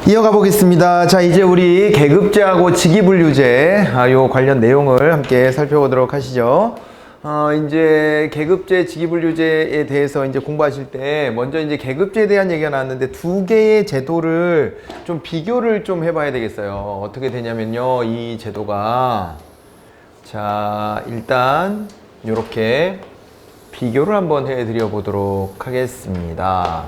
이어가 보겠습니다. 자, 이제 우리 계급제하고 직위분류제 요 관련 내용을 함께 살펴보도록 하시죠. 이제 계급제, 직위분류제에 대해서 이제 공부하실 때 먼저 이제 계급제에 대한 얘기가 나왔는데 두 개의 제도를 좀 비교를 좀 해봐야 되겠어요. 어떻게 되냐면요, 이 제도가 자, 일단 이렇게 비교를 한번 해드려 보도록 하겠습니다.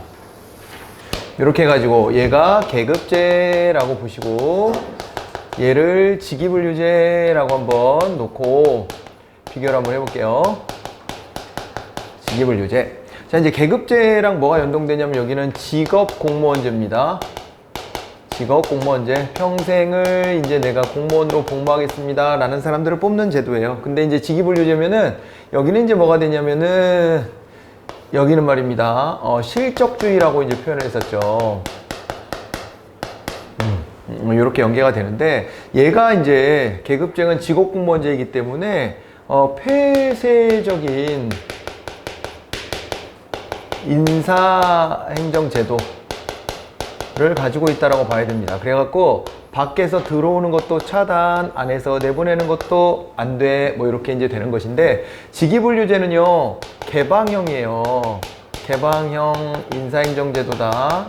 이렇게 해가지고 얘가 계급제라고 보시고 얘를 직위분류제라고 한번 놓고 비교를 한번 해볼게요. 직위분류제. 자, 이제 계급제랑 뭐가 연동되냐면 여기는 직업공무원제입니다. 직업공무원제. 평생을 이제 내가 공무원으로 복무하겠습니다 라는 사람들을 뽑는 제도예요. 근데 이제 직위분류제면은 여기는 이제 뭐가 되냐면은 여기는 말입니다. 실적주의라고 이제 표현을 했었죠. 이렇게 연계가 되는데 얘가 이제 계급제는 직업공무원제이기 때문에 폐쇄적인 인사행정제도를 가지고 있다라고 봐야 됩니다. 그래갖고 밖에서 들어오는 것도 차단, 안에서 내보내는 것도 안 돼, 뭐 이렇게 이제 되는 것인데 직위분류제는요 개방형이에요. 개방형 인사행정제도다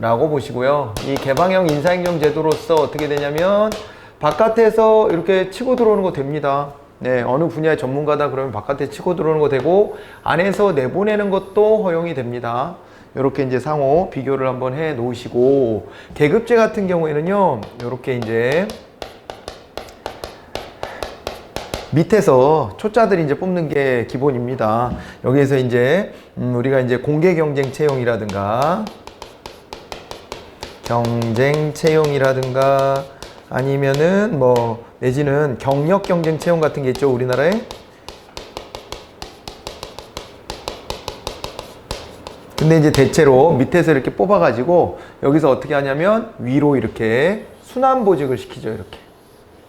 라고 보시고요. 이 개방형 인사행정제도로서 어떻게 되냐면 바깥에서 이렇게 치고 들어오는 거 됩니다. 네, 어느 분야의 전문가다 그러면 바깥에 치고 들어오는 거 되고 안에서 내보내는 것도 허용이 됩니다. 이렇게 이제 상호 비교를 한번 해 놓으시고 계급제 같은 경우에는요 이렇게 이제 밑에서 초짜들이 이제 뽑는 게 기본입니다. 여기에서 이제 우리가 이제 공개 경쟁 채용이라든가 아니면은 뭐 내지는 경력 경쟁 채용 같은 게 있죠, 우리나라에. 근데 이제 대체로 밑에서 이렇게 뽑아가지고 여기서 어떻게 하냐면 위로 이렇게 순환보직을 시키죠, 이렇게.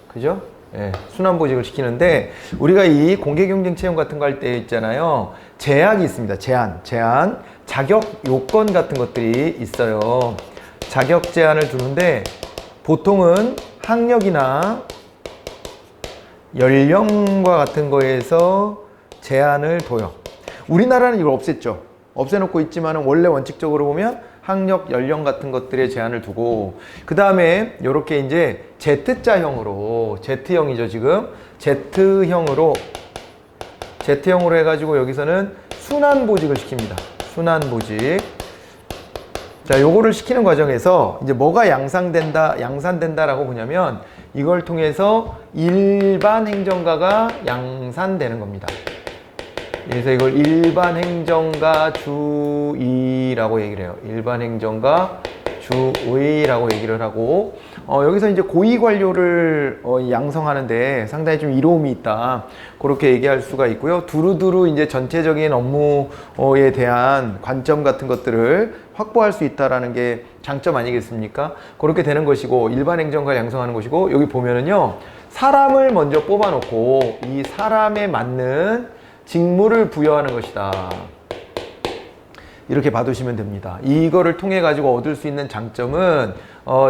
그죠? 예, 순환보직을 시키는데 우리가 이 공개경쟁 채용 같은 거 할 때 있잖아요. 제약이 있습니다. 제한. 자격 요건 같은 것들이 있어요. 자격 제한을 두는데 보통은 학력이나 연령과 같은 거에서 제한을 둬요. 우리나라는 이걸 없앴죠. 없애놓고 있지만 원래 원칙적으로 보면 학력, 연령 같은 것들에 제한을 두고 그 다음에 이렇게 이제 Z자형으로 Z형이죠 지금 Z형으로 해가지고 여기서는 순환보직을 시킵니다. 순환보직. 자, 요거를 시키는 과정에서 이제 뭐가 양산된다라고 보냐면 이걸 통해서 일반 행정가가 양산되는 겁니다. 그래서 이걸 일반 행정가 주의라고 얘기를 해요. 일반 행정가 주의라고 얘기를 하고 여기서 이제 고위 관료를 양성하는데 상당히 좀 이로움이 있다. 그렇게 얘기할 수가 있고요. 두루두루 이제 전체적인 업무에 대한 관점 같은 것들을 확보할 수 있다라는 게 장점 아니겠습니까? 그렇게 되는 것이고 일반 행정가를 양성하는 것이고 여기 보면은요. 사람을 먼저 뽑아놓고 이 사람에 맞는 직무를 부여하는 것이다. 이렇게 봐두시면 됩니다. 이거를 통해 가지고 얻을 수 있는 장점은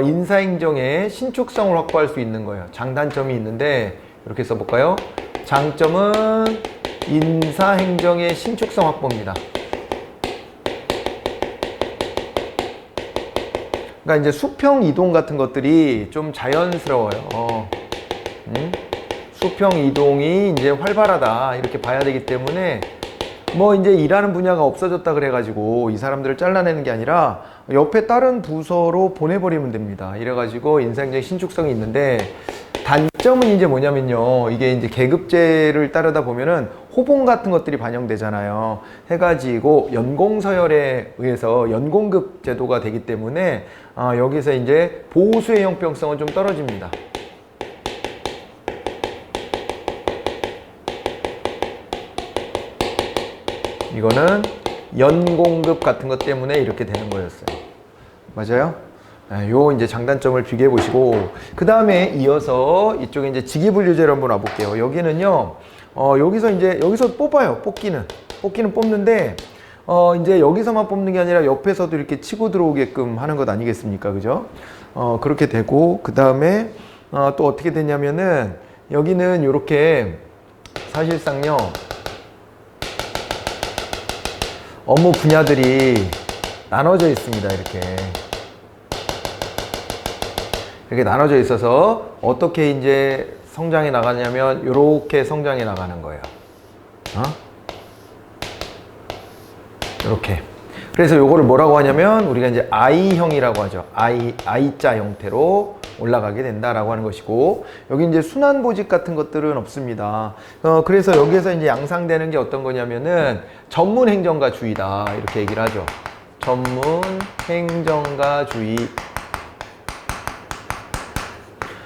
인사행정의 신축성을 확보할 수 있는 거예요. 장단점이 있는데 이렇게 써볼까요? 장점은 인사행정의 신축성 확보입니다. 그러니까 이제 수평 이동 같은 것들이 좀 자연스러워요. 수평 이동이 이제 활발하다 이렇게 봐야 되기 때문에 뭐 이제 일하는 분야가 없어졌다 그래가지고 이 사람들을 잘라내는 게 아니라 옆에 다른 부서로 보내버리면 됩니다. 이래가지고 인사행정 신축성이 있는데 단점은 이제 뭐냐면요. 이게 이제 계급제를 따르다 보면은 호봉 같은 것들이 반영되잖아요. 해가지고 연공서열에 의해서 연공급 제도가 되기 때문에 여기서 이제 보수의 형평성은 좀 떨어집니다. 이거는 연공급 같은 것 때문에 이렇게 되는 거였어요. 맞아요? 요 이제 장단점을 비교해 보시고 그 다음에 이어서 이쪽에 이제 직위분류제를 한번 와볼게요. 여기는요, 여기서 뽑아요. 뽑기는 뽑는데 이제 여기서만 뽑는 게 아니라 옆에서도 이렇게 치고 들어오게끔 하는 것 아니겠습니까? 그죠? 그렇게 되고, 그 다음에, 또 어떻게 되냐면은, 여기는 이렇게 사실상요, 업무 분야들이 나눠져 있습니다. 이렇게 나눠져 있어서 어떻게 이제 성장해 나가냐면 이렇게 성장해 나가는 거예요. 이렇게. 그래서 요거를 뭐라고 하냐면 우리가 이제 I형이라고 하죠. I자 형태로 올라가게 된다라고 하는 것이고, 여기 이제 순환 보직 같은 것들은 없습니다. 그래서 여기에서 이제 양상되는 게 어떤 거냐면은 전문 행정가주의다 이렇게 얘기를 하죠. 전문 행정가주의.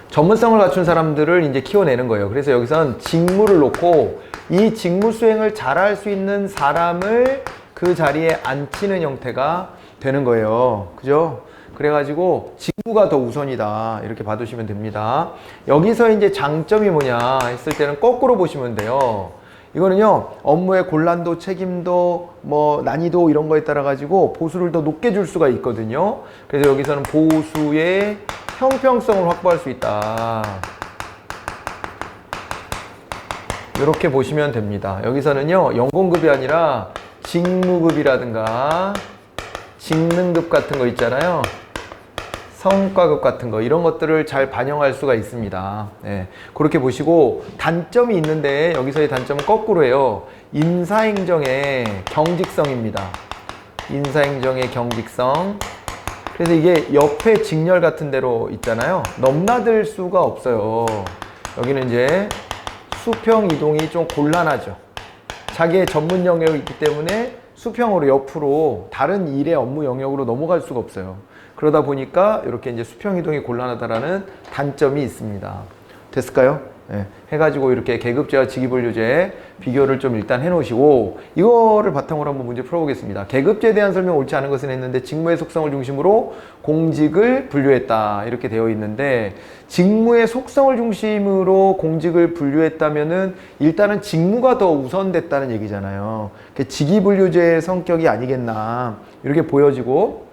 전문성을 갖춘 사람들을 이제 키워내는 거예요. 그래서 여기선 직무를 놓고 이 직무 수행을 잘할 수 있는 사람을 그 자리에 앉히는 형태가 되는 거예요. 그죠? 그래가지고 직무가 더 우선이다 이렇게 봐두시면 됩니다. 여기서 이제 장점이 뭐냐 했을 때는 거꾸로 보시면 돼요. 이거는요, 업무의 곤란도, 책임도, 뭐 난이도 이런 거에 따라 가지고 보수를 더 높게 줄 수가 있거든요. 그래서 여기서는 보수의 형평성을 확보할 수 있다. 이렇게 보시면 됩니다. 여기서는요, 연공급이 아니라 직무급이라든가 직능급 같은 거 있잖아요. 성과급 같은 거, 이런 것들을 잘 반영할 수가 있습니다. 네, 그렇게 보시고, 단점이 있는데 여기서의 단점은 거꾸로예요. 인사행정의 경직성입니다. 인사행정의 경직성. 그래서 이게 옆에 직렬 같은 데로 있잖아요. 넘나들 수가 없어요. 여기는 이제 수평 이동이 좀 곤란하죠. 자기의 전문 영역이 있기 때문에 수평으로 옆으로 다른 일의 업무 영역으로 넘어갈 수가 없어요. 그러다 보니까 이렇게 이제 수평 이동이 곤란하다라는 단점이 있습니다. 됐을까요? 네. 해가지고 이렇게 계급제와 직위분류제 비교를 좀 일단 해놓으시고, 이거를 바탕으로 한번 문제 풀어보겠습니다. 계급제에 대한 설명 옳지 않은 것은 했는데 직무의 속성을 중심으로 공직을 분류했다 이렇게 되어 있는데, 직무의 속성을 중심으로 공직을 분류했다면은 일단은 직무가 더 우선됐다는 얘기잖아요. 직위분류제의 성격이 아니겠나 이렇게 보여지고,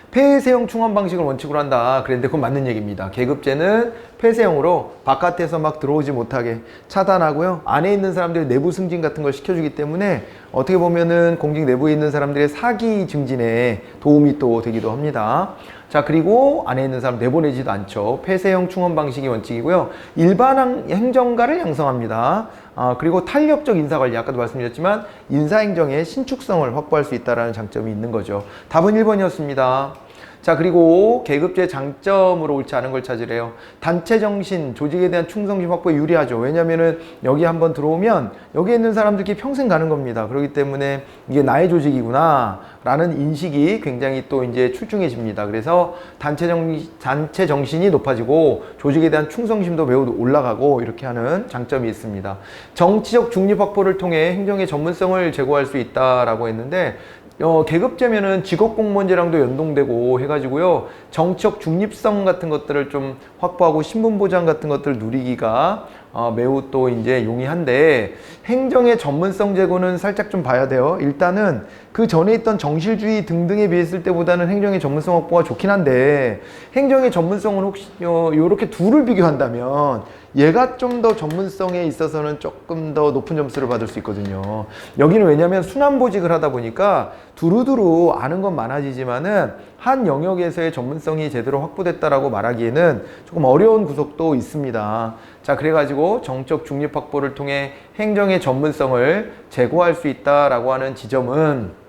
폐쇄형 충원 방식을 원칙으로 한다 그랬는데 그건 맞는 얘기입니다. 계급제는 폐쇄형으로 바깥에서 막 들어오지 못하게 차단하고요, 안에 있는 사람들의 내부 승진 같은 걸 시켜주기 때문에 어떻게 보면은 공직 내부에 있는 사람들의 사기 증진에 도움이 또 되기도 합니다. 자, 그리고 안에 있는 사람 내보내지도 않죠. 폐쇄형 충원 방식이 원칙이고요, 일반 행정가를 양성합니다. 그리고 탄력적 인사관리, 아까도 말씀드렸지만 인사행정의 신축성을 확보할 수 있다는 장점이 있는 거죠. 답은 1번이었습니다. 자, 그리고 계급제의 장점으로 옳지 않은 걸 찾으래요. 단체 정신, 조직에 대한 충성심 확보에 유리하죠. 왜냐면은 여기 한번 들어오면 여기에 있는 사람들끼리 평생 가는 겁니다. 그렇기 때문에 이게 나의 조직이구나 라는 인식이 굉장히 또 이제 출중해집니다. 그래서 단체 정신이 높아지고 조직에 대한 충성심도 매우 올라가고 이렇게 하는 장점이 있습니다. 정치적 중립 확보를 통해 행정의 전문성을 제고할 수 있다라고 했는데, 계급제면은 직업공무원제랑도 연동되고 해가지고요, 정치적 중립성 같은 것들을 좀 확보하고 신분보장 같은 것들을 누리기가 매우 또 이제 용이한데, 행정의 전문성 제고는 살짝 좀 봐야 돼요. 일단은 그 전에 있던 정실주의 등등에 비했을 때보다는 행정의 전문성 확보가 좋긴 한데, 행정의 전문성은 혹시 요렇게 둘을 비교한다면 얘가 좀 더 전문성에 있어서는 조금 더 높은 점수를 받을 수 있거든요. 여기는 왜냐면 순환보직을 하다 보니까 두루두루 아는 건 많아지지만은 한 영역에서의 전문성이 제대로 확보됐다라고 말하기에는 조금 어려운 구석도 있습니다. 자, 그래가지고 정적 중립 확보를 통해 행정의 전문성을 제고할 수 있다라고 하는 지점은,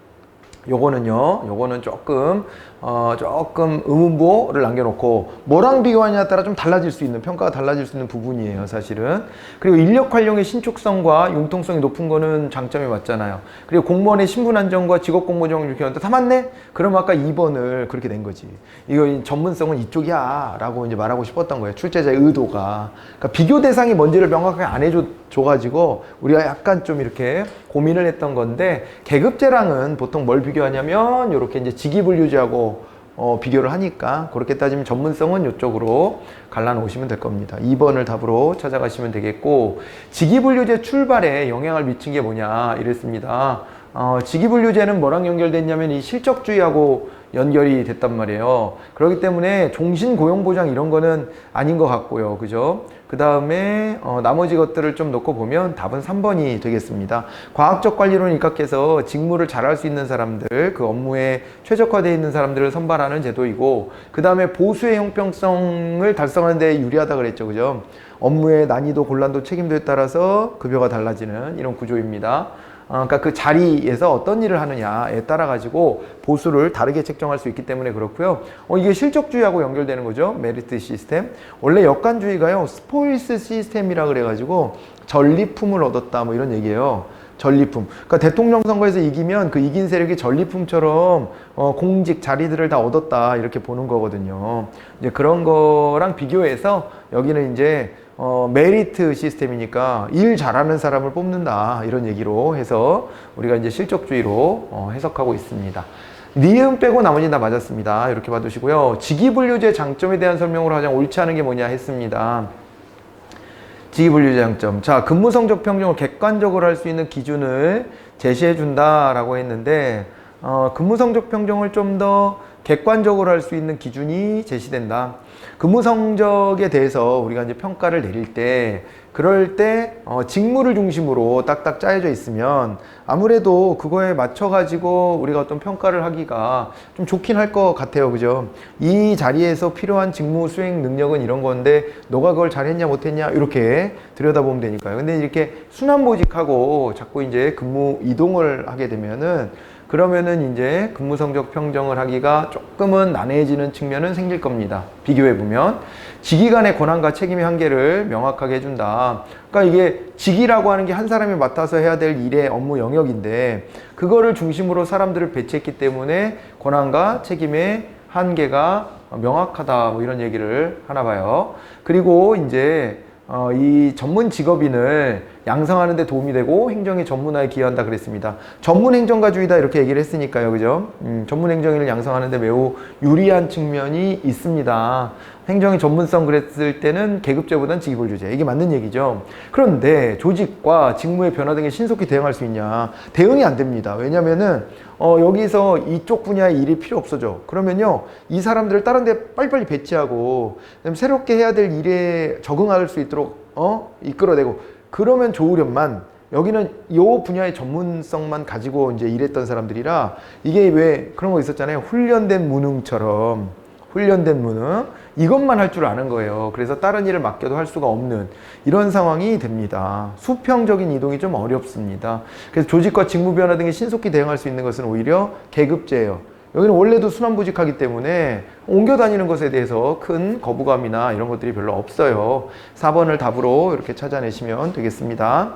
요거는 조금 의문부호를 남겨놓고, 뭐랑 비교하냐에 따라 좀 달라질 수 있는, 평가가 달라질 수 있는 부분이에요, 사실은. 그리고 인력 활용의 신축성과 융통성이 높은 거는 장점이 맞잖아요. 그리고 공무원의 신분 안정과 직업 공모정 이렇게 하는데 다 맞네? 그럼 아까 2번을 그렇게 낸 거지. 이거 전문성은 이쪽이야 라고 이제 말하고 싶었던 거예요, 출제자의 의도가. 그러니까 비교 대상이 뭔지를 명확하게 안 해줘가지고 우리가 약간 좀 이렇게 고민을 했던 건데, 계급제랑은 보통 뭘 비교하냐면 이렇게 이제 직위분류제하고 비교를 하니까, 그렇게 따지면 전문성은 이쪽으로 갈라놓으시면 될 겁니다. 2번을 답으로 찾아가시면 되겠고, 직위분류제 출발에 영향을 미친 게 뭐냐 이랬습니다. 직위분류제는 뭐랑 연결됐냐면 이 실적주의하고 연결이 됐단 말이에요. 그렇기 때문에 종신고용보장 이런 거는 아닌 것 같고요. 그죠? 그 다음에 나머지 것들을 좀 놓고 보면 답은 3번이 되겠습니다. 과학적 관리론에 입각해서 직무를 잘할 수 있는 사람들, 그 업무에 최적화되어 있는 사람들을 선발하는 제도이고, 그 다음에 보수의 형평성을 달성하는 데 유리하다 그랬죠. 그죠? 업무의 난이도, 곤란도, 책임도에 따라서 급여가 달라지는 이런 구조입니다. 그러니까 그 자리에서 어떤 일을 하느냐에 따라 가지고 보수를 다르게 책정할 수 있기 때문에 그렇고요. 이게 실적주의하고 연결되는 거죠. 메리트 시스템. 원래 역관주의가요, 스포일스 시스템이라 그래가지고 전리품을 얻었다 뭐 이런 얘기예요. 전리품. 그러니까 대통령 선거에서 이기면 그 이긴 세력이 전리품처럼 공직 자리들을 다 얻었다 이렇게 보는 거거든요. 이제 그런 거랑 비교해서 여기는 이제 메리트 시스템이니까 일 잘하는 사람을 뽑는다 이런 얘기로 해서 우리가 이제 실적주의로 해석하고 있습니다. 니은 빼고 나머지는 다 맞았습니다. 이렇게 봐두시고요. 직위분류제 장점에 대한 설명으로 가장 옳지 않은 게 뭐냐 했습니다. 직위분류제 장점. 자, 근무 성적 평정을 객관적으로 할 수 있는 기준을 제시해 준다라고 했는데, 근무 성적 평정을 좀 더 객관적으로 할 수 있는 기준이 제시된다. 근무 성적에 대해서 우리가 이제 평가를 내릴 때, 그럴 때 직무를 중심으로 딱딱 짜여져 있으면 아무래도 그거에 맞춰 가지고 우리가 어떤 평가를 하기가 좀 좋긴 할 것 같아요. 그죠? 이 자리에서 필요한 직무 수행 능력은 이런 건데 너가 그걸 잘했냐 못했냐 이렇게 들여다보면 되니까요. 근데 이렇게 순환보직하고 자꾸 이제 근무 이동을 하게 되면은, 그러면은 이제 근무 성적 평정을 하기가 조금은 난해해지는 측면은 생길 겁니다. 비교해보면. 직위 간의 권한과 책임의 한계를 명확하게 해준다. 그러니까 이게 직위라고 하는 게 한 사람이 맡아서 해야 될 일의 업무 영역인데, 그거를 중심으로 사람들을 배치했기 때문에 권한과 책임의 한계가 명확하다. 뭐 이런 얘기를 하나 봐요. 그리고 이제 이 전문 직업인을 양성하는 데 도움이 되고 행정의 전문화에 기여한다 그랬습니다. 전문 행정가주의다 이렇게 얘기를 했으니까요. 그죠? 전문 행정인을 양성하는 데 매우 유리한 측면이 있습니다. 행정의 전문성 그랬을 때는 계급제보다는 직위분류제. 이게 맞는 얘기죠. 그런데 조직과 직무의 변화 등에 신속히 대응할 수 있냐? 대응이 안 됩니다. 왜냐면은 여기서 이쪽 분야의 일이 필요 없어져. 그러면요, 이 사람들을 다른 데 빨리빨리 배치하고 새롭게 해야 될 일에 적응할 수 있도록 이끌어내고, 그러면 좋으련만 여기는 이 분야의 전문성만 가지고 이제 일했던 사람들이라, 이게 왜 그런 거 있었잖아요. 훈련된 무능처럼. 훈련된 무능. 이것만 할 줄 아는 거예요. 그래서 다른 일을 맡겨도 할 수가 없는 이런 상황이 됩니다. 수평적인 이동이 좀 어렵습니다. 그래서 조직과 직무 변화 등에 신속히 대응할 수 있는 것은 오히려 계급제예요. 여기는 원래도 순환보직하기 때문에 옮겨 다니는 것에 대해서 큰 거부감이나 이런 것들이 별로 없어요. 4번을 답으로 이렇게 찾아내시면 되겠습니다.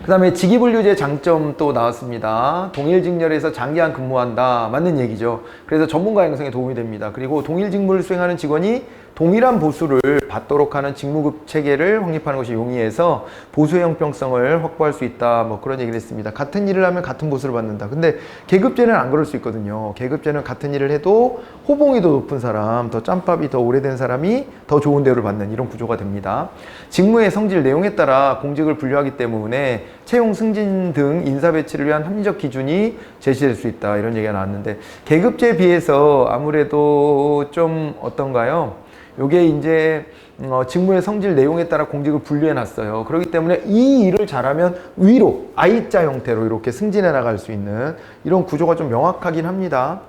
그 다음에 직위분류제 장점 또 나왔습니다. 동일 직렬에서 장기간 근무한다. 맞는 얘기죠. 그래서 전문가 양성에 도움이 됩니다. 그리고 동일 직무를 수행하는 직원이 동일한 보수를 받도록 하는 직무급 체계를 확립하는 것이 용이해서 보수의 형평성을 확보할 수 있다. 뭐 그런 얘기를 했습니다. 같은 일을 하면 같은 보수를 받는다. 근데 계급제는 안 그럴 수 있거든요. 계급제는 같은 일을 해도 호봉이 더 높은 사람, 더 짬밥이 더 오래된 사람이 더 좋은 대우를 받는 이런 구조가 됩니다. 직무의 성질 내용에 따라 공직을 분류하기 때문에 채용 승진 등 인사 배치를 위한 합리적 기준이 제시될 수 있다. 이런 얘기가 나왔는데, 계급제에 비해서 아무래도 좀 어떤가요? 요게 이제 직무의 성질 내용에 따라 공직을 분류해 놨어요. 그렇기 때문에 이 일을 잘하면 위로 I자 형태로 이렇게 승진해 나갈 수 있는 이런 구조가 좀 명확하긴 합니다.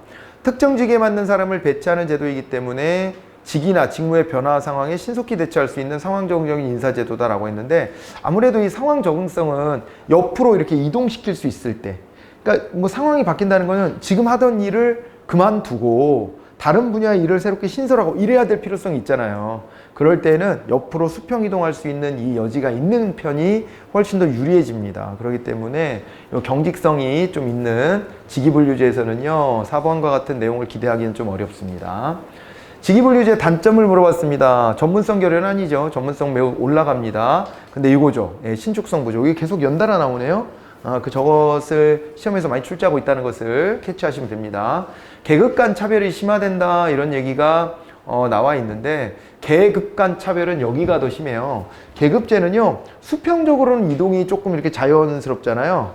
특정 직에 맞는 사람을 배치하는 제도이기 때문에 직이나 직무의 변화 상황에 신속히 대처할 수 있는 상황 적응적인 인사 제도다라고 했는데, 아무래도 이 상황 적응성은 옆으로 이렇게 이동시킬 수 있을 때, 그러니까 뭐 상황이 바뀐다는 거는 지금 하던 일을 그만두고 다른 분야의 일을 새롭게 신설하고 이래야 될 필요성이 있잖아요. 그럴 때는 옆으로 수평 이동할 수 있는 이 여지가 있는 편이 훨씬 더 유리해집니다. 그렇기 때문에 이 경직성이 좀 있는 직위분류제에서는요, 4번과 같은 내용을 기대하기는 좀 어렵습니다. 직위분류제 단점을 물어봤습니다. 전문성 결여는 아니죠. 전문성 매우 올라갑니다. 근데 이거죠. 신축성 부족. 이게 계속 연달아 나오네요. 저것을 시험에서 많이 출제하고 있다는 것을 캐치하시면 됩니다. 계급 간 차별이 심화된다 이런 얘기가 나와 있는데, 계급 간 차별은 여기가 더 심해요. 계급제는요, 수평적으로는 이동이 조금 이렇게 자연스럽잖아요.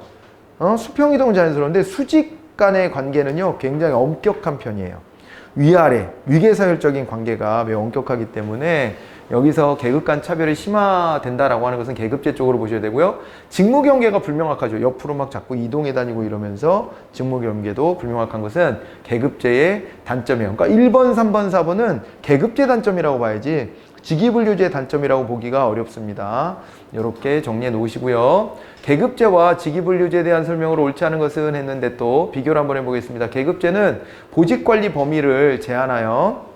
수평이동은 자연스러운데 수직 간의 관계는요 굉장히 엄격한 편이에요. 위아래, 위계사율적인 관계가 매우 엄격하기 때문에 여기서 계급 간 차별이 심화된다라고 하는 것은 계급제 쪽으로 보셔야 되고요. 직무경계가 불명확하죠. 옆으로 막 자꾸 이동해 다니고 이러면서 직무경계도 불명확한 것은 계급제의 단점이에요. 그러니까 1번, 3번, 4번은 계급제 단점이라고 봐야지 직위분류제 단점이라고 보기가 어렵습니다. 이렇게 정리해 놓으시고요. 계급제와 직위분류제에 대한 설명을 옳지 않은 것은 했는데 또 비교를 한번 해보겠습니다. 계급제는 보직관리 범위를 제한하여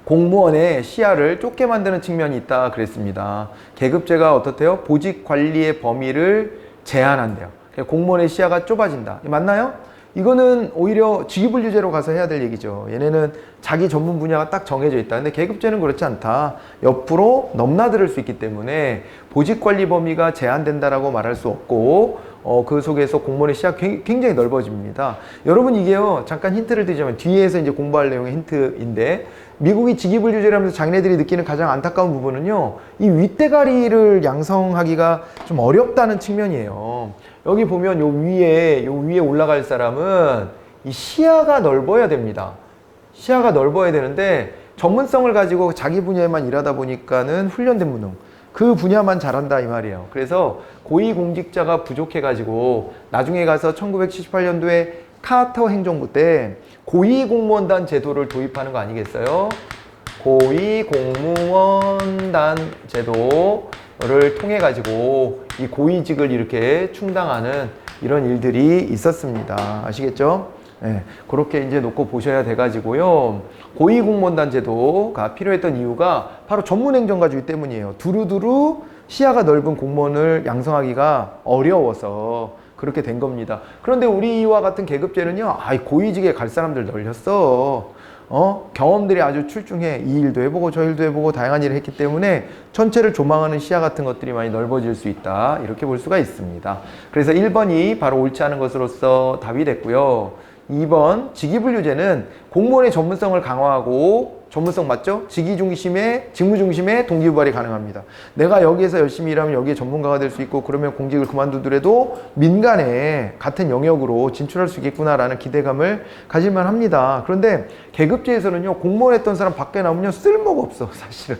공무원의 시야를 좁게 만드는 측면이 있다 그랬습니다. 계급제가 어떻대요? 보직관리의 범위를 제한한대요. 공무원의 시야가 좁아진다. 맞나요? 이거는 오히려 직위분류제로 가서 해야 될 얘기죠. 얘네는 자기 전문 분야가 딱 정해져 있다. 근데 계급제는 그렇지 않다. 옆으로 넘나들 수 있기 때문에 보직관리 범위가 제한된다라고 말할 수 없고 그 속에서 공무원의 시야가 굉장히 넓어집니다. 여러분 이게요. 잠깐 힌트를 드리자면 뒤에서 이제 공부할 내용의 힌트인데 미국이 직위분류제라면서 자기네들이 느끼는 가장 안타까운 부분은요. 이 윗대가리를 양성하기가 좀 어렵다는 측면이에요. 여기 보면 요 위에 올라갈 사람은 이 시야가 넓어야 됩니다. 시야가 넓어야 되는데 전문성을 가지고 자기 분야에만 일하다 보니까는 훈련된 무능. 그 분야만 잘한다 이 말이에요. 그래서 고위공직자가 부족해가지고 나중에 가서 1978년도에 카터 행정부 때 고위공무원단 제도를 도입하는 거 아니겠어요? 고위공무원단 제도를 통해 가지고 이 고위직을 이렇게 충당하는 이런 일들이 있었습니다. 아시겠죠? 네, 그렇게 이제 놓고 보셔야 돼 가지고요. 고위공무원단 제도가 필요했던 이유가 바로 전문행정가주의 때문이에요. 두루두루 시야가 넓은 공무원을 양성하기가 어려워서 그렇게 된 겁니다. 그런데 우리와 같은 계급제는요, 고위직에 갈 사람들 널렸어. 경험들이 아주 출중해. 이 일도 해보고 저 일도 해보고 다양한 일을 했기 때문에 전체를 조망하는 시야 같은 것들이 많이 넓어질 수 있다. 이렇게 볼 수가 있습니다. 그래서 1번이 바로 옳지 않은 것으로서 답이 됐고요. 2번 직위분류제는 공무원의 전문성을 강화하고 전문성 맞죠? 직무 중심의 동기부발이 가능합니다. 내가 여기에서 열심히 일하면 여기에 전문가가 될 수 있고 그러면 공직을 그만두더라도 민간에 같은 영역으로 진출할 수 있겠구나라는 기대감을 가질만 합니다. 그런데 계급제에서는요. 공무원 했던 사람 밖에 나오면 쓸모가 없어 사실은.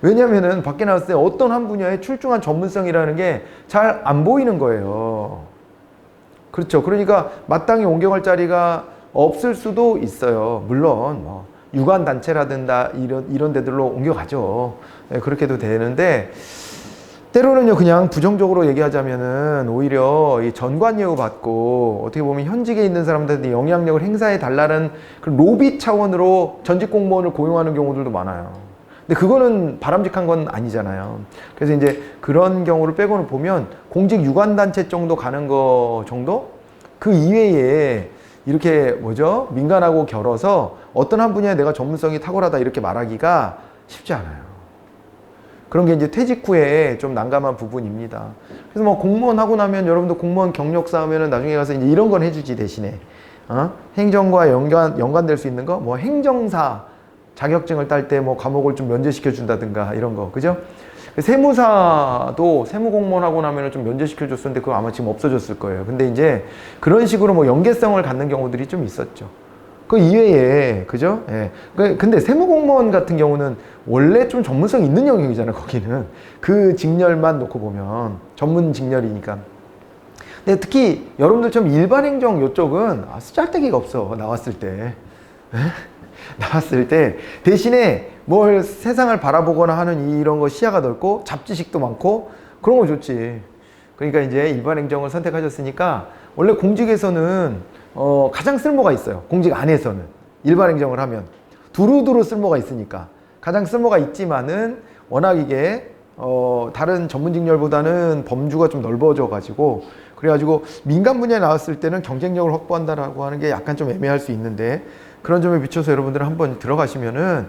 왜냐면은 밖에 나왔을 때 어떤 한 분야에 출중한 전문성이라는 게 잘 안 보이는 거예요. 그렇죠. 그러니까 마땅히 옮겨갈 자리가 없을 수도 있어요. 물론 뭐 유관단체라든가 이런 데들로 옮겨가죠. 네, 그렇게도 되는데 때로는요 그냥 부정적으로 얘기하자면은 오히려 이 전관예우 받고 어떻게 보면 현직에 있는 사람들한테 영향력을 행사해 달라는 그런 로비 차원으로 전직 공무원을 고용하는 경우들도 많아요. 근데 그거는 바람직한 건 아니잖아요. 그래서 이제 그런 경우를 빼고는 보면 공직 유관단체 정도 가는 거 정도? 그 이외에 이렇게 민간하고 결어서 어떤 한 분야에 내가 전문성이 탁월하다 이렇게 말하기가 쉽지 않아요. 그런 게 이제 퇴직 후에 좀 난감한 부분입니다. 그래서 뭐 공무원 하고 나면 여러분도 공무원 경력사 하면은 나중에 가서 이제 이런 건 해주지 대신에 행정과 연관될 수 있는 거, 뭐 행정사 자격증을 딸 때 뭐 과목을 좀 면제시켜 준다든가 이런 거, 그죠? 세무사도 세무공무원 하고 나면은 좀 면제시켜 줬었는데 그거 아마 지금 없어졌을 거예요. 근데 이제 그런 식으로 뭐 연계성을 갖는 경우들이 좀 있었죠. 그 이외에, 그죠? 예. 근데 세무공무원 같은 경우는 원래 좀 전문성이 있는 영역이잖아요, 거기는. 그 직렬만 놓고 보면. 전문 직렬이니까. 근데 특히 여러분들처럼 일반 행정 요쪽은 쓰잘데기가 없어, 나왔을 때. 나왔을 때 대신에 뭘 세상을 바라보거나 하는 이런 거 시야가 넓고 잡지식도 많고 그런 거 좋지. 그러니까 이제 일반 행정을 선택하셨으니까 원래 공직에서는 가장 쓸모가 있어요. 공직 안에서는 일반 행정을 하면 두루두루 쓸모가 있으니까 가장 쓸모가 있지만은 워낙 이게 다른 전문 직렬보다는 범주가 좀 넓어져 가지고 그래가지고 민간 분야에 나왔을 때는 경쟁력을 확보한다라고 하는 게 약간 좀 애매할 수 있는데 그런 점에 비춰서 여러분들은 한번 들어가시면은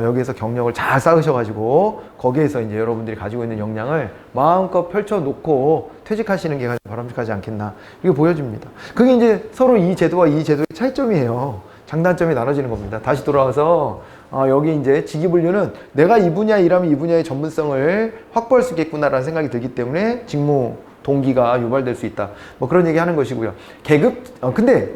여기에서 경력을 잘 쌓으셔가지고 거기에서 이제 여러분들이 가지고 있는 역량을 마음껏 펼쳐놓고 퇴직하시는 게 가장 바람직하지 않겠나 이게 보여집니다. 그게 이제 서로 이 제도와 이 제도의 차이점이에요. 장단점이 나눠지는 겁니다. 다시 돌아와서 여기 이제 직위분류는 내가 이 분야에 일하면 이 분야의 전문성을 확보할 수 있겠구나라는 생각이 들기 때문에 직무 동기가 유발될 수 있다. 뭐 그런 얘기 하는 것이고요. 근데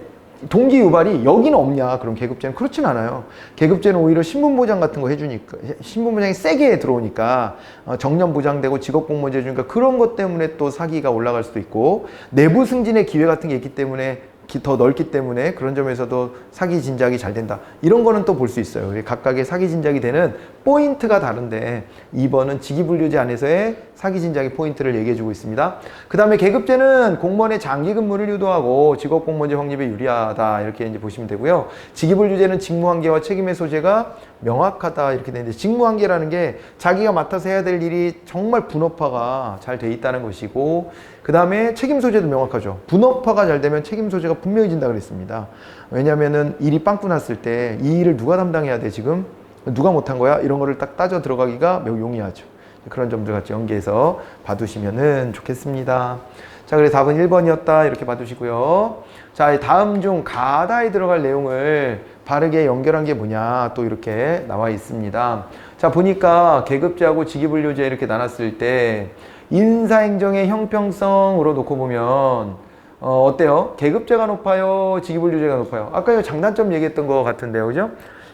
동기 유발이 여기는 없냐? 그럼 계급제는 그렇진 않아요. 계급제는 오히려 신분 보장 같은 거 해주니까, 신분 보장이 세게 들어오니까 정년 보장되고 직업 공모제 해주니까 그런 것 때문에 또 사기가 올라갈 수도 있고, 내부 승진의 기회 같은 게 있기 때문에 더 넓기 때문에 그런 점에서도 사기 진작이 잘 된다. 이런 거는 또 볼 수 있어요. 각각의 사기 진작이 되는 포인트가 다른데 2번은 직위분류제 안에서의 사기 진작의 포인트를 얘기해 주고 있습니다. 그 다음에 계급제는 공무원의 장기 근무를 유도하고 직업 공무원제 확립에 유리하다. 이렇게 이제 보시면 되고요. 직위분류제는 직무한계와 책임의 소재가 명확하다. 이렇게 되는데, 직무한계라는 게 자기가 맡아서 해야 될 일이 정말 분업화가 잘 돼 있다는 것이고, 그 다음에 책임 소재도 명확하죠. 분업화가 잘 되면 책임 소재가 분명해진다 그랬습니다. 왜냐면은 일이 빵꾸 났을 때 이 일을 누가 담당해야 돼, 지금? 누가 못한 거야? 이런 거를 딱 따져 들어가기가 매우 용이하죠. 그런 점들 같이 연계해서 봐두시면은 좋겠습니다. 자, 그래서 답은 1번이었다. 이렇게 봐두시고요. 자, 다음 중 가다에 들어갈 내용을 바르게 연결한 게 뭐냐, 또 이렇게 나와 있습니다. 자, 보니까 계급제하고 직위분류제 이렇게 나눴을 때 인사행정의 형평성으로 놓고 보면 어때요? 계급제가 높아요? 직위분류제가 높아요? 아까 이 장단점 얘기했던 것 같은데요, 그죠?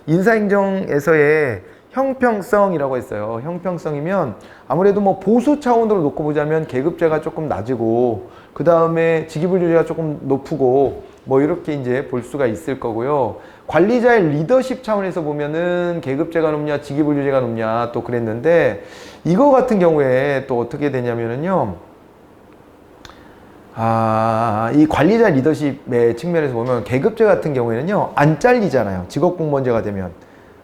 인사행정에서의 형평성이라고 했어요. 형평성이면 아무래도 뭐 보수 차원으로 놓고 보자면 계급제가 조금 낮고, 그 다음에 직위분류제가 조금 높고, 뭐 이렇게 이제 볼 수가 있을 거고요. 관리자의 리더십 차원에서 보면은 계급제가 높냐 직위분류제가 높냐 또 그랬는데, 이거 같은 경우에 또 어떻게 되냐면은요, 이 관리자 리더십의 측면에서 보면 계급제 같은 경우에는요, 안 잘리잖아요. 직업공무원제가 되면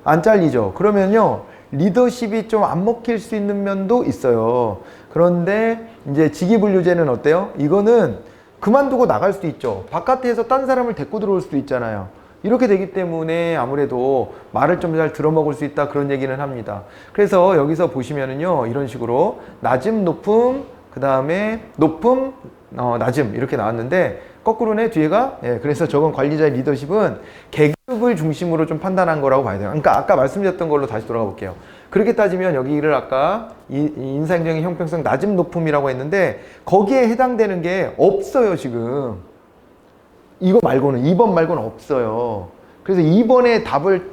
안 잘리죠. 그러면요, 리더십이 좀 안 먹힐 수 있는 면도 있어요. 그런데 이제 직위분류제는 어때요? 이거는 그만두고 나갈 수도 있죠. 바깥에서 딴 사람을 데리고 들어올 수도 있잖아요. 이렇게 되기 때문에 아무래도 말을 좀 잘 들어먹을 수 있다, 그런 얘기는 합니다. 그래서 여기서 보시면은요, 이런 식으로 낮음, 높음, 그 다음에 높음, 낮음 이렇게 나왔는데 거꾸로네, 뒤에가. 예, 그래서 저건 관리자의 리더십은 계급을 중심으로 좀 판단한 거라고 봐야 돼요. 그러니까 아까 말씀드렸던 걸로 다시 돌아가 볼게요. 그렇게 따지면 여기를 아까 이 인사행정의 형평성 낮음 높음이라고 했는데 거기에 해당되는 게 없어요, 지금. 이거 말고는, 2번 말고는 없어요. 그래서 2번의 답을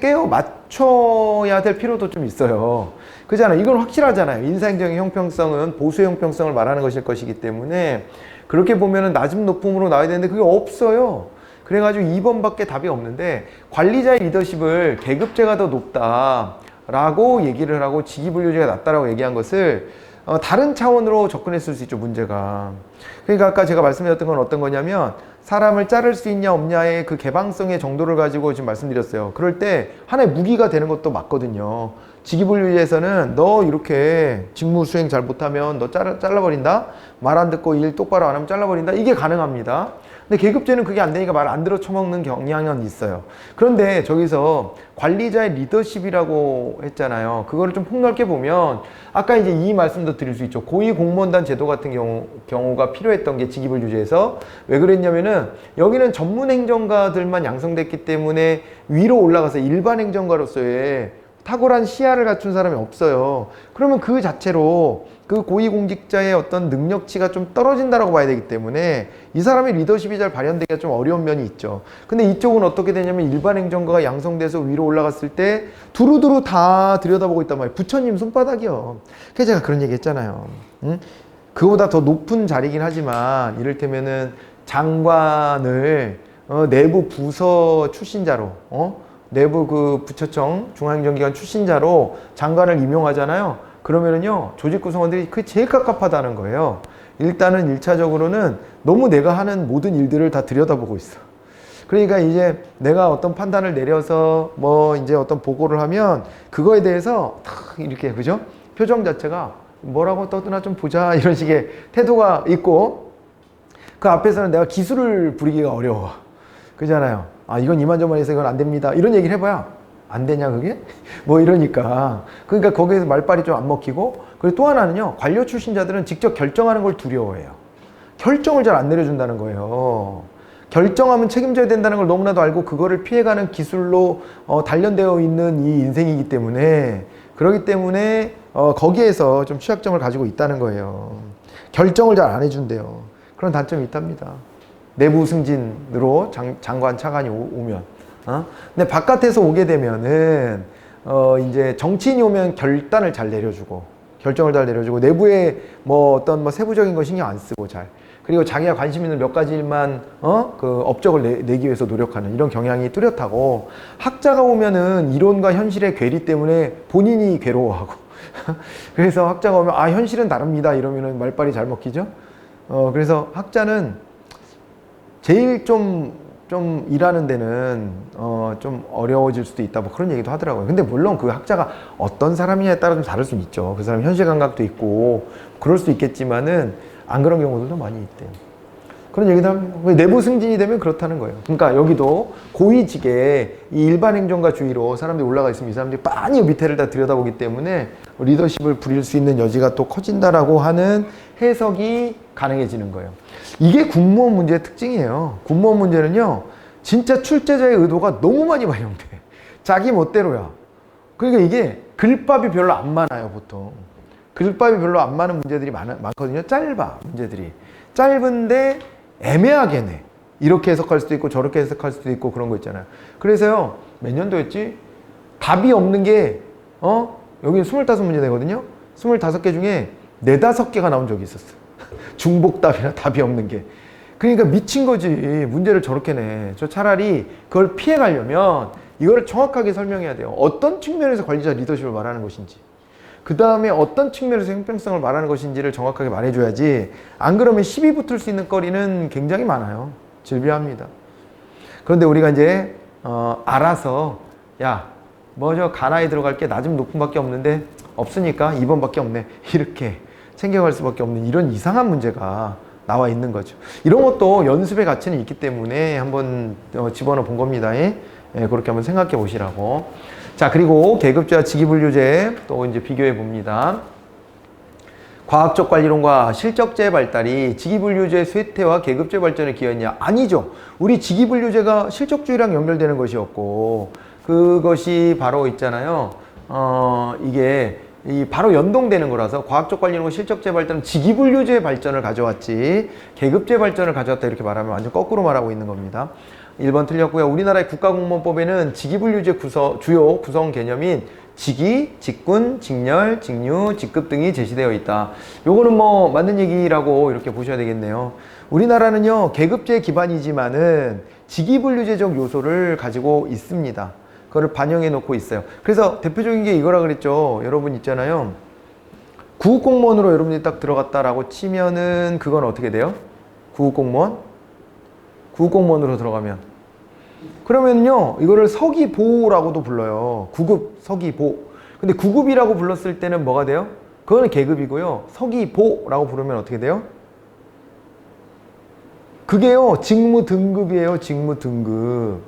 깨어 맞춰야 될 필요도 좀 있어요. 그잖아요. 이건 확실하잖아요. 인사행정의 형평성은 보수의 형평성을 말하는 것일 것이기 때문에 그렇게 보면은 낮음 높음으로 나와야 되는데 그게 없어요. 그래가지고 2번밖에 답이 없는데, 관리자의 리더십을 계급제가 더 높다라고 얘기를 하고 직위분류제가 낮다라고 얘기한 것을 다른 차원으로 접근했을 수 있죠, 문제가. 그러니까 아까 제가 말씀드렸던 건 어떤 거냐면, 사람을 자를 수 있냐 없냐의 그 개방성의 정도를 가지고 지금 말씀드렸어요. 그럴 때 하나의 무기가 되는 것도 맞거든요. 직위분류제에서는 너 이렇게 직무 수행 잘 못하면 너 잘라버린다? 말 안 듣고 일 똑바로 안 하면 잘라버린다? 이게 가능합니다. 근데 계급제는 그게 안 되니까 말 안 들어 처먹는 경향은 있어요. 그런데 저기서 관리자의 리더십이라고 했잖아요. 그거를 좀 폭넓게 보면 아까 이제 이 말씀도 드릴 수 있죠. 고위공무원단 제도 같은 경우가 필요했던 게 직위분류제에서 왜 그랬냐면은 여기는 전문 행정가들만 양성됐기 때문에 위로 올라가서 일반 행정가로서의 탁월한 시야를 갖춘 사람이 없어요. 그러면 그 자체로 그 고위공직자의 어떤 능력치가 좀 떨어진다라고 봐야 되기 때문에 이 사람의 리더십이 잘 발현되기가 좀 어려운 면이 있죠. 근데 이쪽은 어떻게 되냐면 일반 행정가가 양성돼서 위로 올라갔을 때 두루두루 다 들여다보고 있단 말이에요. 부처님 손바닥이요. 그래서 제가 그런 얘기 했잖아요. 응? 그보다 더 높은 자리긴 하지만 이를테면은 장관을 내부 부서 출신자로 내부 그 부처청 중앙행정기관 출신자로 장관을 임용하잖아요. 그러면은요, 조직 구성원들이 그게 제일 깝깝하다는 거예요. 일단은 1차적으로는 너무 내가 하는 모든 일들을 다 들여다보고 있어. 그러니까 이제 내가 어떤 판단을 내려서 뭐 이제 어떤 보고를 하면 그거에 대해서 탁 이렇게, 그죠? 표정 자체가 뭐라고 떠드나 좀 보자, 이런 식의 태도가 있고, 그 앞에서는 내가 기술을 부리기가 어려워. 그잖아요. 이건 이만저만 해서 이건 안 됩니다, 이런 얘기를 해봐야 안 되냐 그게? 뭐 이러니까. 그러니까 거기에서 말빨이 좀 안 먹히고, 그리고 또 하나는요, 관료 출신자들은 직접 결정하는 걸 두려워해요. 결정을 잘 안 내려준다는 거예요. 결정하면 책임져야 된다는 걸 너무나도 알고 그거를 피해가는 기술로 단련되어 있는 이 인생이기 때문에, 그렇기 때문에 거기에서 좀 취약점을 가지고 있다는 거예요. 결정을 잘 안 해준대요. 그런 단점이 있답니다. 내부 승진으로 장관, 차관이 오면. 근데 바깥에서 오게 되면은, 이제 정치인이 오면 결단을 잘 내려주고, 결정을 잘 내려주고, 내부에 뭐 어떤 뭐 세부적인 거 신경 안 쓰고 잘. 그리고 자기가 관심 있는 몇 가지 일만, 그 업적을 내기 위해서 노력하는 이런 경향이 뚜렷하고, 학자가 오면은 이론과 현실의 괴리 때문에 본인이 괴로워하고, 그래서 학자가 오면, 아, 현실은 다릅니다. 이러면은 말빨이 잘 먹히죠? 그래서 학자는 제일 좀 일하는 데는, 좀 어려워질 수도 있다. 뭐 그런 얘기도 하더라고요. 근데 물론 그 학자가 어떤 사람이냐에 따라 좀 다를 수는 있죠. 그 사람 현실 감각도 있고, 그럴 수도 있겠지만은, 안 그런 경우들도 많이 있대요. 그런 얘기도 하면 내부 승진이 되면 그렇다는 거예요. 그러니까 여기도 고위직에 이 일반 행정가 주의로 사람들이 올라가 있으면 이 사람들이 많이 밑에를 다 들여다보기 때문에 리더십을 부릴 수 있는 여지가 또 커진다라고 하는 해석이 가능해지는 거예요. 이게 공무원 문제의 특징이에요. 공무원 문제는요, 진짜 출제자의 의도가 너무 많이 반영돼. 자기 멋대로야. 그러니까 이게 글밥이 별로 안 많아요, 보통. 글밥이 별로 안 많은 문제들이 많거든요. 짧아, 문제들이. 짧은데 애매하게 내. 이렇게 해석할 수도 있고 저렇게 해석할 수도 있고 그런 거 있잖아요. 그래서요, 몇 년도였지? 답이 없는 게, 여기 25문제 되거든요. 25개 중에 4~5개가 나온 적이 있었어. 중복답이나 답이 없는 게. 그러니까 미친 거지. 문제를 저렇게 내. 저 차라리 그걸 피해 가려면 이거를 정확하게 설명해야 돼요. 어떤 측면에서 관리자 리더십을 말하는 것인지. 그 다음에 어떤 측면에서 형평성을 말하는 것인지를 정확하게 말해줘야지. 안 그러면 시비 붙을 수 있는 거리는 굉장히 많아요. 질비합니다. 그런데 우리가 이제 알아서, 야, 뭐 저 가나에 들어갈 게 낮은 높은 밖에 없는데 없으니까 2번밖에 없네, 이렇게 챙겨갈 수밖에 없는 이런 이상한 문제가 나와 있는 거죠. 이런 것도 연습의 가치는 있기 때문에 한번 집어넣어 본 겁니다. 그렇게 한번 생각해 보시라고. 자, 그리고 계급제와 직위분류제 또 이제 비교해 봅니다. 과학적 관리론과 실적제 발달이 직위분류제 쇠퇴와 계급제 발전에 기여했냐? 아니죠. 우리 직위분류제가 실적주의랑 연결되는 것이었고, 그것이 바로 있잖아요. 이게 바로 연동되는 거라서 과학적 관리론과 실적제 발달은 직위분류제 발전을 가져왔지 계급제 발전을 가져왔다 이렇게 말하면 완전 거꾸로 말하고 있는 겁니다. 1번 틀렸고요. 우리나라의 국가공무원법에는 직위분류제 주요 구성 개념인 직위, 직군, 직렬, 직류, 직급 등이 제시되어 있다. 요거는 뭐 맞는 얘기라고 이렇게 보셔야 되겠네요. 우리나라는요, 계급제 기반이지만은 직위분류제적 요소를 가지고 있습니다. 그거를 반영해 놓고 있어요. 그래서 대표적인 게 이거라 그랬죠. 여러분 있잖아요. 구급공무원으로 여러분이 딱 들어갔다라고 치면은 그건 어떻게 돼요? 구급공무원으로 들어가면. 그러면요, 이거를 서기보라고도 불러요. 구급, 서기보. 근데 구급이라고 불렀을 때는 뭐가 돼요? 그거는 계급이고요. 서기보라고 부르면 어떻게 돼요? 그게요, 직무 등급이에요. 직무 등급.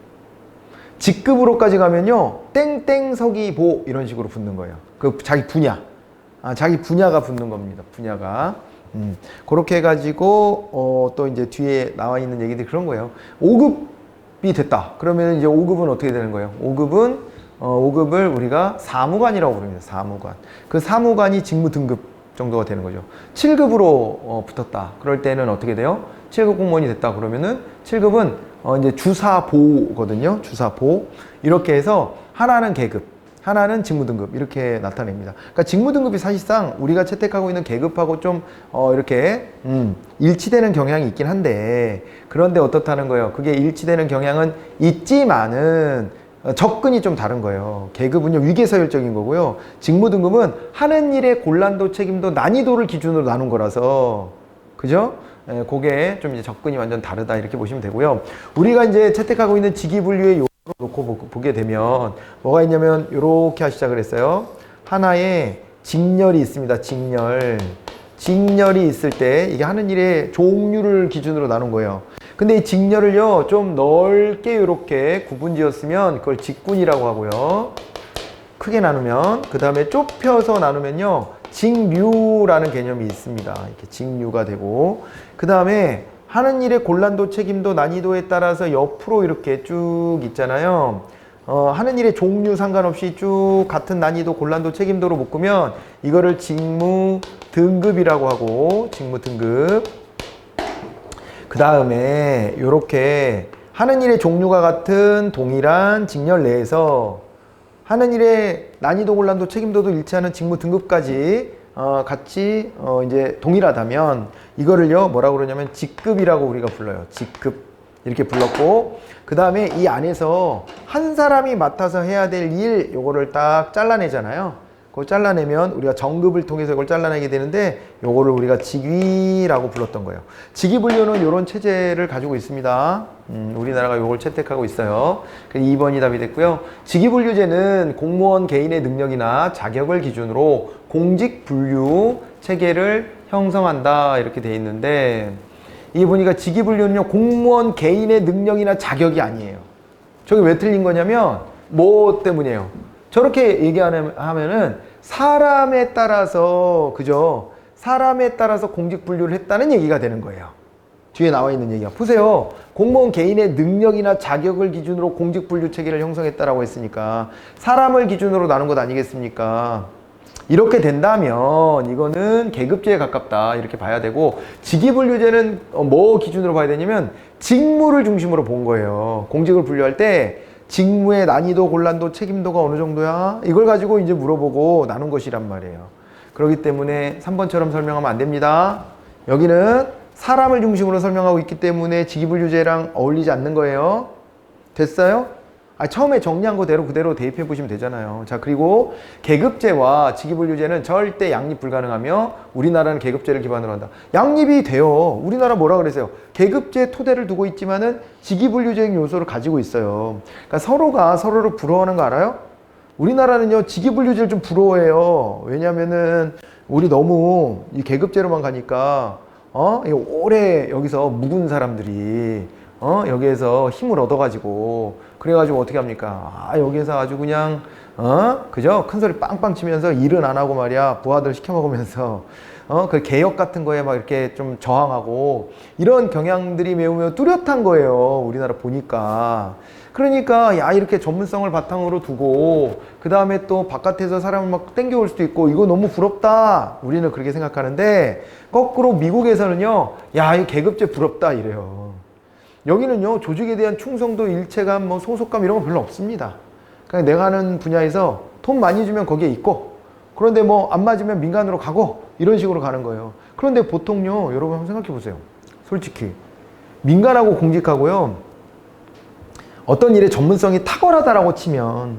직급으로까지 가면요, 땡땡 서기보 이런 식으로 붙는 거예요. 그 자기 분야. 자기 분야가 붙는 겁니다. 분야가. 그렇게 해가지고 또 이제 뒤에 나와 있는 얘기들이 그런 거예요. 5급이 됐다. 그러면 이제 5급은 어떻게 되는 거예요? 5급을 우리가 사무관이라고 부릅니다. 사무관. 그 사무관이 직무 등급 정도가 되는 거죠. 7급으로 붙었다. 그럴 때는 어떻게 돼요? 7급 공무원이 됐다. 그러면은 7급은 이제 주사보거든요. 주사보. 이렇게 해서 하나는 계급, 하나는 직무등급 이렇게 나타냅니다. 그러니까 직무등급이 사실상 우리가 채택하고 있는 계급하고 좀 이렇게 일치되는 경향이 있긴 한데, 그런데 어떻다는 거예요? 그게 일치되는 경향은 있지만은 접근이 좀 다른 거예요. 계급은요, 위계서열적인 거고요. 직무등급은 하는 일의 곤란도, 책임도, 난이도를 기준으로 나눈 거라서, 그죠? 그게 좀 이제 접근이 완전 다르다 이렇게 보시면 되고요. 우리가 이제 채택하고 있는 직위분류의 요소를 놓고 보게 되면 뭐가 있냐면 이렇게 시작을 했어요. 하나의 직렬이 있습니다. 직렬이 있을 때 이게 하는 일의 종류를 기준으로 나눈 거예요. 근데 이 직렬을요, 좀 넓게 이렇게 구분지었으면 그걸 직군이라고 하고요. 크게 나누면, 그 다음에 좁혀서 나누면요, 직류라는 개념이 있습니다. 이렇게 직류가 되고, 그 다음에 하는 일의 곤란도, 책임도, 난이도에 따라서 옆으로 이렇게 쭉 있잖아요. 하는 일의 종류 상관없이 쭉 같은 난이도, 곤란도, 책임도로 묶으면 이거를 직무 등급이라고 하고, 직무 등급. 그 다음에 이렇게 하는 일의 종류가 같은 동일한 직렬 내에서 하는 일의 난이도, 곤란도, 책임도도 일치하는 직무 등급까지 같이 이제 동일하다면 이거를요 뭐라고 그러냐면 직급이라고 우리가 불러요. 직급 이렇게 불렀고, 그 다음에 이 안에서 한 사람이 맡아서 해야 될 일 요거를 딱 잘라내잖아요. 그거 잘라내면 우리가 정급을 통해서 이걸 잘라내게 되는데 요거를 우리가 직위라고 불렀던 거예요. 직위분류는 이런 체제를 가지고 있습니다. 우리나라가 요걸 채택하고 있어요. 2번이 답이 됐고요. 직위분류제는 공무원 개인의 능력이나 자격을 기준으로 공직분류 체계를 형성한다 이렇게 돼 있는데, 이게 보니까 직위분류는요 공무원 개인의 능력이나 자격이 아니에요. 저게 왜 틀린 거냐면 뭐 때문이에요? 저렇게 얘기하면은 사람에 따라서, 그죠? 사람에 따라서 공직분류를 했다는 얘기가 되는 거예요. 뒤에 나와 있는 얘기가. 보세요. 공무원 개인의 능력이나 자격을 기준으로 공직분류 체계를 형성했다라고 했으니까 사람을 기준으로 나눈 것 아니겠습니까? 이렇게 된다면 이거는 계급제에 가깝다 이렇게 봐야 되고, 직위분류제는 뭐 기준으로 봐야 되냐면 직무를 중심으로 본 거예요. 공직을 분류할 때 직무의 난이도, 곤란도, 책임도가 어느 정도야? 이걸 가지고 이제 물어보고 나눈 것이란 말이에요. 그렇기 때문에 3번처럼 설명하면 안 됩니다. 여기는 사람을 중심으로 설명하고 있기 때문에 직위분류제랑 어울리지 않는 거예요. 됐어요? 처음에 정리한 거대로 그대로 대입해 보시면 되잖아요. 자, 그리고 계급제와 직위분류제는 절대 양립 불가능하며 우리나라는 계급제를 기반으로 한다. 양립이 돼요. 우리나라 뭐라 그랬어요? 계급제 토대를 두고 있지만은 직위분류적 요소를 가지고 있어요. 그러니까 서로가 서로를 부러워하는 거 알아요? 우리나라는요 직위분류제를 좀 부러워해요. 왜냐면은 우리 너무 이 계급제로만 가니까 오래 여기서 묵은 사람들이 여기에서 힘을 얻어가지고, 그래가지고 어떻게 합니까? 여기에서 아주 그냥, 그죠? 큰 소리 빵빵 치면서 일은 안 하고 말이야. 부하들 시켜 먹으면서, 그 개혁 같은 거에 막 이렇게 좀 저항하고, 이런 경향들이 매우 뚜렷한 거예요. 우리나라 보니까. 그러니까, 야, 이렇게 전문성을 바탕으로 두고, 그 다음에 또 바깥에서 사람을 막 땡겨올 수도 있고, 이거 너무 부럽다. 우리는 그렇게 생각하는데, 거꾸로 미국에서는요, 야, 이 계급제 부럽다. 이래요. 여기는요 조직에 대한 충성도, 일체감, 뭐 소속감 이런 거 별로 없습니다. 그냥 내가 하는 분야에서 돈 많이 주면 거기에 있고, 그런데 뭐 안 맞으면 민간으로 가고, 이런 식으로 가는 거예요. 그런데 보통요 여러분 한번 생각해 보세요. 솔직히 민간하고 공직하고요 어떤 일의 전문성이 탁월하다라고 치면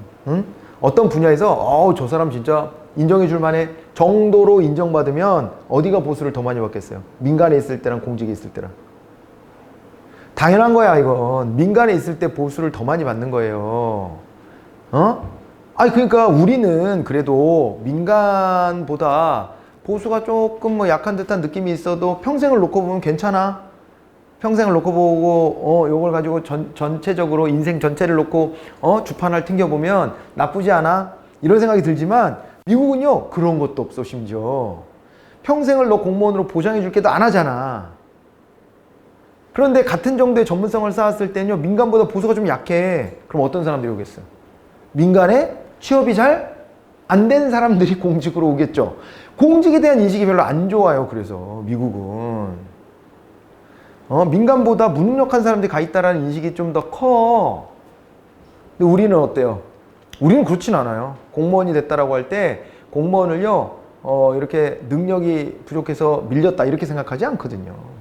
어떤 분야에서 저 사람 진짜 인정해 줄 만해 정도로 인정받으면 어디가 보수를 더 많이 받겠어요? 민간에 있을 때랑 공직에 있을 때랑. 당연한 거야, 이건. 민간에 있을 때 보수를 더 많이 받는 거예요. 그러니까 우리는 그래도 민간보다 보수가 조금 뭐 약한 듯한 느낌이 있어도 평생을 놓고 보면 괜찮아. 평생을 놓고 보고, 요걸 가지고 전체적으로 인생 전체를 놓고, 주판을 튕겨보면 나쁘지 않아. 이런 생각이 들지만, 미국은요, 그런 것도 없어, 심지어. 평생을 너 공무원으로 보장해 줄 게도 안 하잖아. 그런데 같은 정도의 전문성을 쌓았을 때는요 민간보다 보수가 좀 약해. 그럼 어떤 사람들이 오겠어요? 민간에 취업이 잘 안 된 사람들이 공직으로 오겠죠. 공직에 대한 인식이 별로 안 좋아요. 그래서 미국은 민간보다 무능력한 사람들이 가 있다라는 인식이 좀 더 커. 근데 우리는 어때요? 우리는 그렇진 않아요. 공무원이 됐다라고 할 때 공무원을요 이렇게 능력이 부족해서 밀렸다 이렇게 생각하지 않거든요.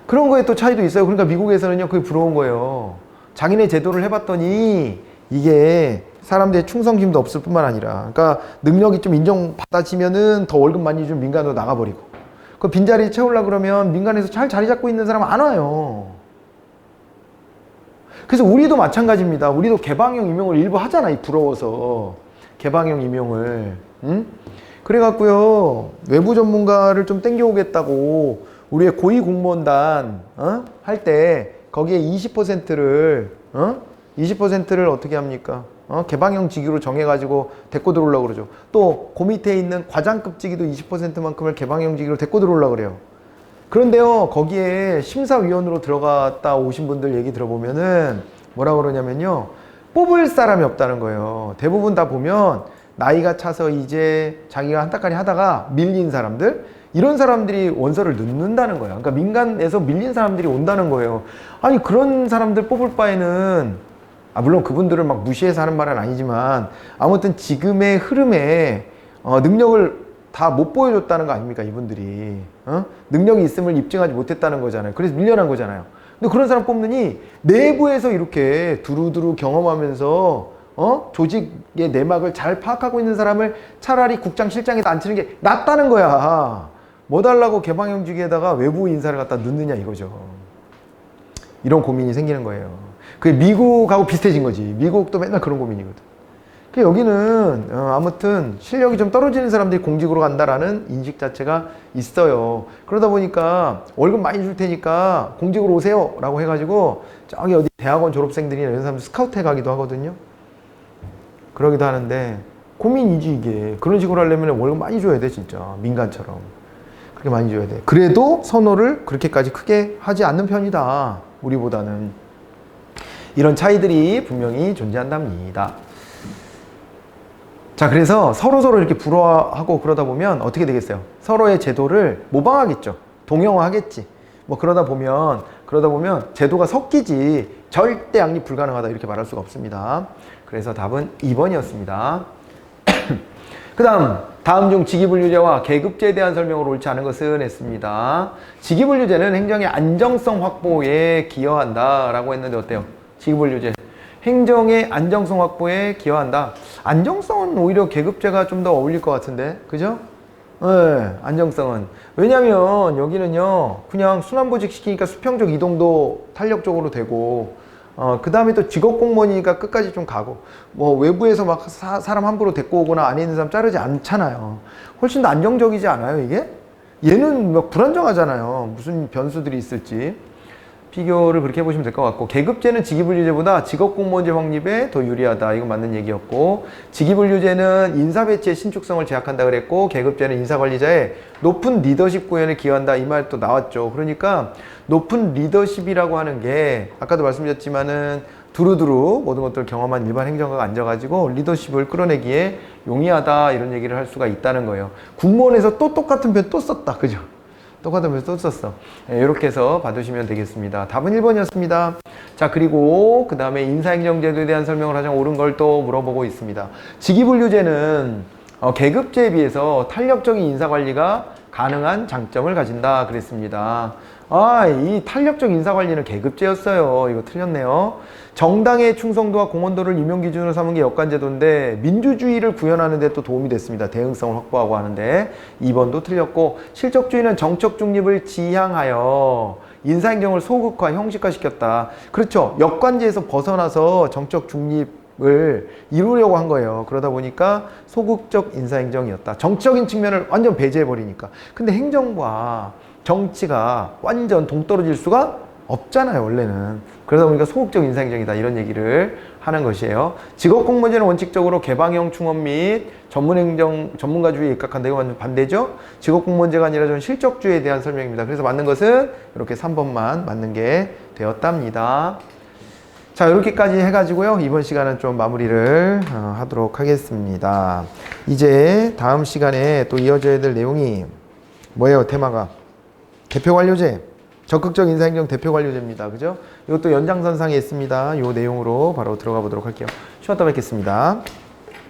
그런 거에 또 차이도 있어요. 그러니까 미국에서는요 그게 부러운 거예요. 자기네 제도를 해봤더니 이게 사람들의 충성심도 없을 뿐만 아니라, 그러니까 능력이 좀 인정받아지면은 더 월급 많이 준 민간으로 나가버리고, 그 빈자리 채우려고 그러면 민간에서 잘 자리 잡고 있는 사람 안 와요. 그래서 우리도 마찬가지입니다. 우리도 개방형 임용을 일부 하잖아. 부러워서 개방형 임용을. 그래갖고요 외부 전문가를 좀 땡겨오겠다고 우리의 고위공무원단 할 때 거기에 20%를 어떻게 합니까? 개방형 직위로 정해가지고 데리고 들어오려고 그러죠. 또 그 밑에 있는 과장급 직위도 20%만큼을 개방형 직위로 데리고 들어오려고 그래요. 그런데요 거기에 심사위원으로 들어갔다 오신 분들 얘기 들어보면은 뭐라 그러냐면요 뽑을 사람이 없다는 거예요. 대부분 다 보면 나이가 차서 이제 자기가 한따까리 하다가 밀린 사람들, 이런 사람들이 원서를 넣는다는 거예요. 그러니까 민간에서 밀린 사람들이 온다는 거예요. 아니 그런 사람들 뽑을 바에는, 물론 그분들을 막 무시해서 하는 말은 아니지만 아무튼 지금의 흐름에 능력을 다 못 보여줬다는 거 아닙니까, 이분들이. 능력이 있음을 입증하지 못했다는 거잖아요. 그래서 밀려난 거잖아요. 근데 그런 사람 뽑느니 내부에서 이렇게 두루두루 경험하면서 조직의 내막을 잘 파악하고 있는 사람을 차라리 국장 실장에다 앉히는 게 낫다는 거야. 뭐 달라고 개방형직에다가 외부 인사를 갖다 넣느냐 이거죠. 이런 고민이 생기는 거예요. 그게 미국하고 비슷해진 거지. 미국도 맨날 그런 고민이거든. 여기는 아무튼 실력이 좀 떨어지는 사람들이 공직으로 간다라는 인식 자체가 있어요. 그러다 보니까 월급 많이 줄 테니까 공직으로 오세요 라고 해가지고 저기 어디 대학원 졸업생들이나 이런 사람들 스카우트 해가기도 하거든요. 그러기도 하는데 고민이지 이게. 그런 식으로 하려면 월급 많이 줘야 돼 진짜. 민간처럼 그렇게 많이 줘야 돼. 그래도 선호를 그렇게까지 크게 하지 않는 편이다, 우리보다는. 이런 차이들이 분명히 존재한답니다. 자, 그래서 서로 이렇게 부러워하고 그러다 보면 어떻게 되겠어요? 서로의 제도를 모방하겠죠. 동영화하겠지. 뭐 그러다 보면 제도가 섞이지 절대 양립 불가능하다 이렇게 말할 수가 없습니다. 그래서 답은 2번이었습니다. 다음 중 직위분류제와 계급제에 대한 설명으로 옳지 않은 것은 했습니다. 직위분류제는 행정의 안정성 확보에 기여한다라고 했는데 어때요? 직위분류제. 행정의 안정성 확보에 기여한다. 안정성은 오히려 계급제가 좀 더 어울릴 것 같은데, 그죠? 네, 안정성은. 왜냐면 여기는요, 그냥 순환보직 시키니까 수평적 이동도 탄력적으로 되고, 그 다음에 또 직업공무원이니까 끝까지 좀 가고, 뭐 외부에서 막 사람 함부로 데리고 오거나 안에 있는 사람 자르지 않잖아요. 훨씬 더 안정적이지 않아요, 이게? 얘는 막 불안정하잖아요. 무슨 변수들이 있을지. 비교를 그렇게 해보시면 될 것 같고, 계급제는 직위분류제보다 직업공무원제 확립에 더 유리하다. 이건 맞는 얘기였고, 직위분류제는 인사배치의 신축성을 제약한다 그랬고, 계급제는 인사관리자의 높은 리더십 구현에 기여한다. 이 말 또 나왔죠. 그러니까 높은 리더십이라고 하는 게 아까도 말씀드렸지만은 두루두루 모든 것들을 경험한 일반 행정가가 앉아가지고 리더십을 끌어내기에 용이하다, 이런 얘기를 할 수가 있다는 거예요. 군무원에서 또 똑같은 표현 또 썼다, 그죠? 똑같은 표현 또 썼어. 이렇게 해서 봐두시면 되겠습니다. 답은 1번이었습니다. 자, 그리고 그 다음에 인사행정제도에 대한 설명을 하자면 옳은 걸 또 물어보고 있습니다. 직위분류제는 계급제에 비해서 탄력적인 인사관리가 가능한 장점을 가진다 그랬습니다. 이 탄력적 인사관리는 계급제였어요. 이거 틀렸네요. 정당의 충성도와 공헌도를 임용기준으로 삼은 게 역관제도인데 민주주의를 구현하는 데 또 도움이 됐습니다. 대응성을 확보하고 하는데 2번도 틀렸고, 실적주의는 정책 중립을 지향하여 인사행정을 소극화, 형식화시켰다. 그렇죠. 역관제에서 벗어나서 정책 중립을 이루려고 한 거예요. 그러다 보니까 소극적 인사행정이었다. 정치적인 측면을 완전 배제해버리니까. 근데 행정과 정치가 완전 동떨어질 수가 없잖아요, 원래는. 그러다 보니까 소극적 인사행정이다, 이런 얘기를 하는 것이에요. 직업공무원제는 원칙적으로 개방형 충원 및 전문가주의에 입각한다. 이거 완전 반대죠? 직업공무원제가 아니라 좀 실적주의에 대한 설명입니다. 그래서 맞는 것은 이렇게 3번만 맞는 게 되었답니다. 자, 이렇게까지 해가지고요, 이번 시간은 좀 마무리를 하도록 하겠습니다. 이제 다음 시간에 또 이어져야 될 내용이 뭐예요? 테마가 대표관료제, 적극적 인사행정 대표관료제입니다. 그죠? 이것도 연장선상에 있습니다. 이 내용으로 바로 들어가 보도록 할게요. 쉬었다 뵙겠습니다.